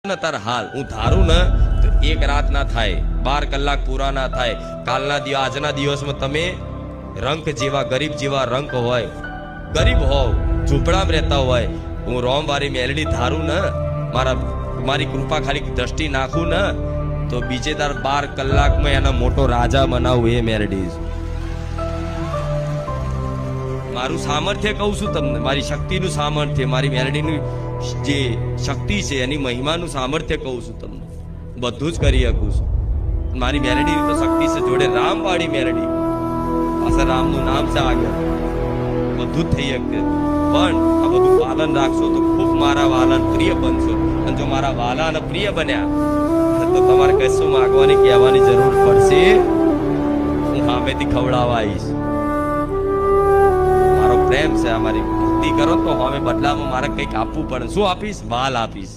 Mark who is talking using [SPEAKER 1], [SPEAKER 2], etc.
[SPEAKER 1] તાર હાલ હું ધારું ને તો એક રાત ના થાય, 12 કલાક પૂરા ના થાય. કાલના આજના દિવસમાં તમે રંક જેવા ગરીબ જેવા રંક હોય, ગરીબ હોવ, ઝૂંપડામાં રહેતા હોય, હું રોમવારી મેલડી ધારું ને, મારી કૃપા ખાલી દ્રષ્ટિ નાખું ને તો બીજે તાર 12 કલાકમાં એના મોટો રાજા બનાવું. એ મેલડી મારું સામર્થ્ય કહું છું તમને, મારી શક્તિનું સામર્થ્ય, મારી મેલડીનું જે શક્તિ છે એની મહિમાનું સામર્થ્ય કહું છું તમને. બધું જ કરી શકું છું. મારી મેલડીની તો શક્તિ છે, જોડે રામવાળી મેલડી, પાછા રામનું નામ છે આગળ, બધું જ થઈ શકે. પણ આ બધું પાલન રાખશો તો ખૂબ મારા વાલા પ્રિય બનશો. અને જો મારા વાલા અને પ્રિય બન્યા તો તમારે કશું માગવાની કહેવાની જરૂર પડશે, હું સામેથી ખવડાવવા આવીશ. મારો પ્રેમ છે, અમારી ભક્તિ કરો તો હવે બદલામાં મારે કંઈક આપવું પડે. શું આપીશ? વાલ આપીશ.